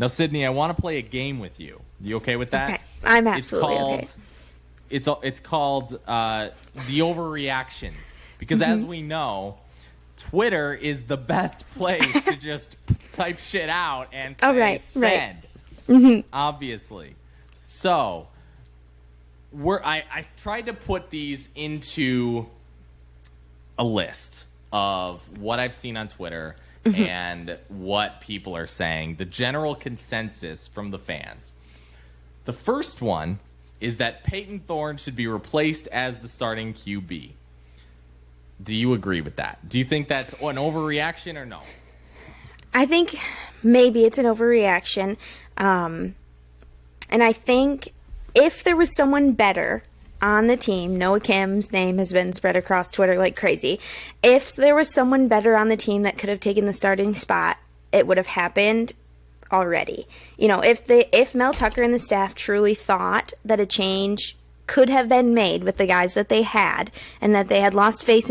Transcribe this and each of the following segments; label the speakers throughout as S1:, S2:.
S1: Now, Sydney, I want to play a game with you. You okay with that?
S2: Okay, I'm absolutely okay.
S1: It's called the Overreactions, because as we know, Twitter is the best place to just type shit out and say send, obviously. So I tried to put these into a list of what I've seen on Twitter and what people are saying, the general consensus from the fans. The first one is that Payton Thorne should be replaced as the starting QB. Do you agree with that? Do you think that's an overreaction or no?
S2: I think maybe it's an overreaction. And I think if there was someone better on the team, Noah Kim's name has been spread across Twitter like crazy. If there was someone better on the team that could have taken the starting spot, it would have happened already. You know, if Mel Tucker and the staff truly thought that a change could have been made with the guys that they had, and that they had lost faith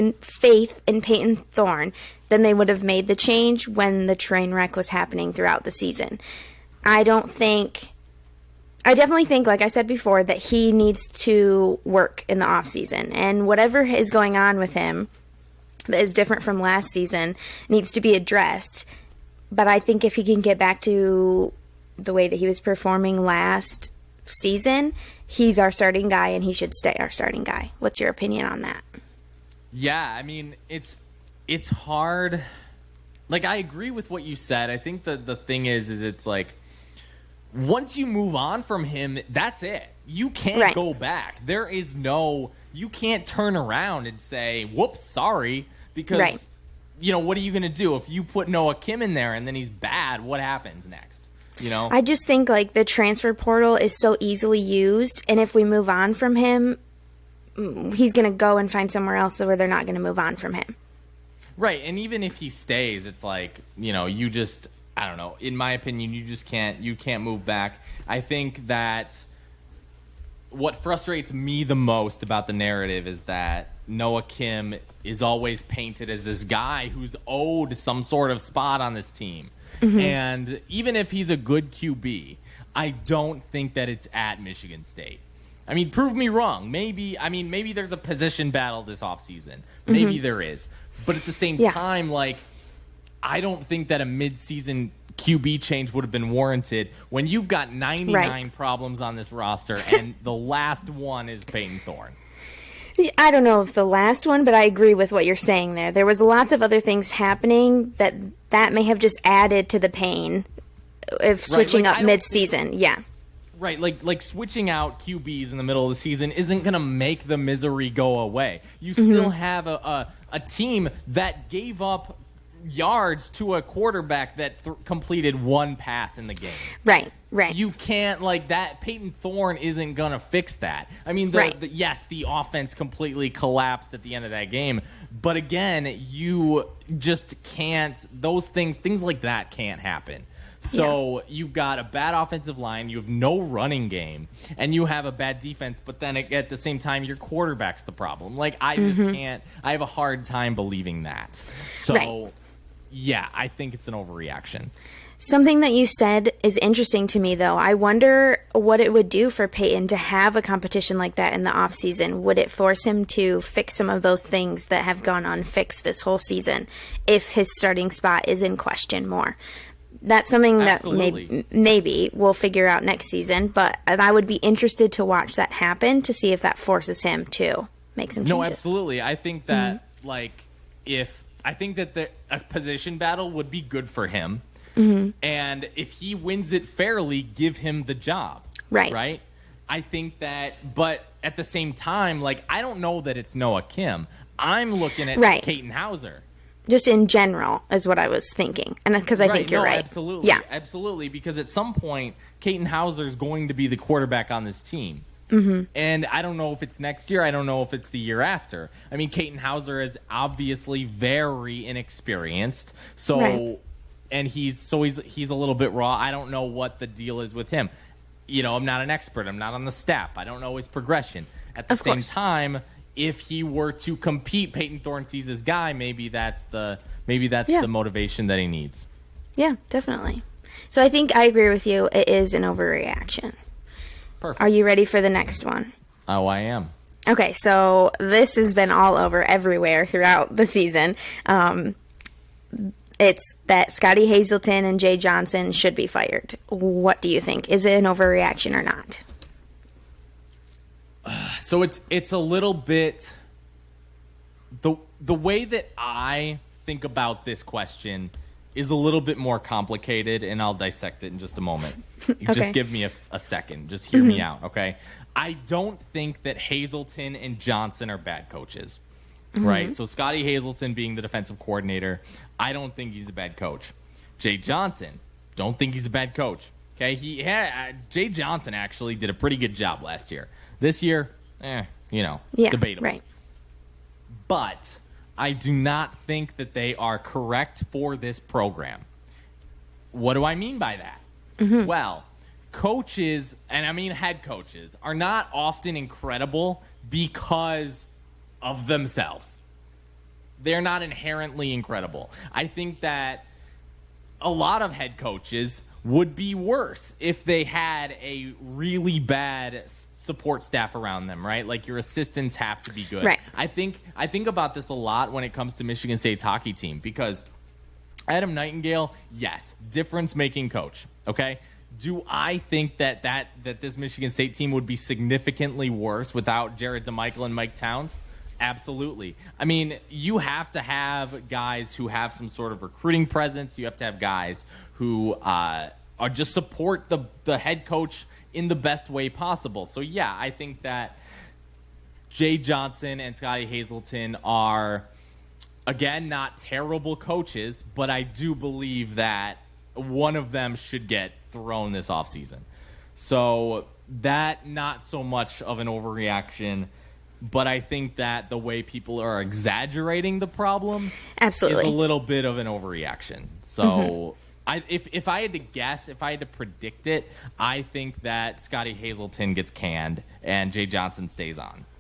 S2: in Payton Thorne, then they would have made the change when the train wreck was happening throughout the season. I definitely think, like I said before, that he needs to work in the off season, and whatever is going on with him that is different from last season needs to be addressed. But I think if he can get back to the way that he was performing last season, he's our starting guy, and he should stay our starting guy. What's your opinion on that?
S1: Yeah, I mean, it's hard. Like, I agree with what you said. I think the thing is it's like, once you move on from him, that's it. You can't go back. You can't turn around and say, whoops, sorry, because, you know, what are you going to do? If you put Noah Kim in there and then he's bad, what happens next? You know? I
S2: just think, like, the transfer portal is so easily used, and if we move on from him, he's going to go and find somewhere else where they're not going to move on from him.
S1: Right, and even if he stays, it's like, you know, you just, I don't know, in my opinion, you can't move back. I think that what frustrates me the most about the narrative is that Noah Kim is always painted as this guy who's owed some sort of spot on this team. And even if he's a good QB, I don't think that it's at Michigan State. I mean, prove me wrong. Maybe there's a position battle this offseason. Maybe there is. But at the same time, like, I don't think that a midseason QB change would have been warranted when you've got 99 problems on this roster and the last one is Payton Thorne.
S2: I don't know if the last one, but I agree with what you're saying there. There was lots of other things happening that may have just added to the pain of switching up mid-season.
S1: Right, like switching out QBs in the middle of the season isn't going to make the misery go away. You still have a team that gave up yards to a quarterback that completed one pass in the game.
S2: Right.
S1: You can't, like, that. Payton Thorne isn't going to fix that. I mean, yes, the offense completely collapsed at the end of that game. But again, you just can't, things like that can't happen. So you've got a bad offensive line, you have no running game, and you have a bad defense, but then at the same time, your quarterback's the problem. Like, I just can't, I have a hard time believing that. So, yeah, I think it's an overreaction.
S2: Something that you said is interesting to me, though. I wonder what it would do for Payton to have a competition like that in the offseason. Would it force him to fix some of those things that have gone unfixed this whole season if his starting spot is in question more? That's something that maybe we'll figure out next season, but I would be interested to watch that happen to see if that forces him to make some changes.
S1: No, absolutely. I think that, I think that a position battle would be good for him. And if he wins it fairly, give him the job. Right? I think that, but at the same time, like, I don't know that it's Noah Kim. I'm looking at Katon Houser.
S2: Just in general is what I was thinking. And because I think you're right.
S1: Absolutely.
S2: Yeah.
S1: Absolutely. Because at some point, Katon Houser is going to be the quarterback on this team. And I don't know if it's next year. I don't know if it's the year after. I mean, Katon Houser is obviously very inexperienced. So, and he's a little bit raw. I don't know what the deal is with him. You know, I'm not an expert. I'm not on the staff. I don't know his progression. At the same time, if he were to compete, Payton Thorne sees his guy. Maybe that's the motivation that he needs.
S2: Yeah, definitely. So I think I agree with you. It is an overreaction.
S1: Perfect.
S2: Are you ready for the next one?
S1: Oh, I am.
S2: Okay, so this has been all over everywhere throughout the season. It's that Scottie Hazelton and Jay Johnson should be fired. What do you think? Is it an overreaction or not?
S1: So it's a little bit the way that I think about this question is a little bit more complicated, and I'll dissect it in just a moment.
S2: Okay.
S1: Just give me a second. Just hear me out, okay? I don't think that Hazelton and Johnson are bad coaches, right? So Scottie Hazelton being the defensive coordinator, I don't think he's a bad coach. Jay Johnson, don't think he's a bad coach. Okay, Jay Johnson actually did a pretty good job last year. This year, debatable.
S2: Right.
S1: But I do not think that they are correct for this program. What do I mean by that? Well, coaches, and I mean head coaches, are not often incredible because of themselves. They're not inherently incredible. I think that a lot of head coaches would be worse if they had a really bad support staff around them, right? Like your assistants have to be good.
S2: Right.
S1: I think about this a lot when it comes to Michigan State's hockey team because Adam Nightingale, yes, difference-making coach, okay? Do I think that this Michigan State team would be significantly worse without Jared DeMichael and Mike Towns? Absolutely. I mean, you have to have guys who have some sort of recruiting presence. You have to have guys who are just support the head coach in the best way possible. So, yeah, I think that Jay Johnson and Scottie Hazelton are, again, not terrible coaches, but I do believe that one of them should get thrown this offseason. So that not so much of an overreaction, but I think that the way people are exaggerating the problem
S2: Absolutely.
S1: is a little bit of an overreaction. So if I had to guess, if I had to predict it, I think that Scottie Hazelton gets canned and Jay Johnson stays on.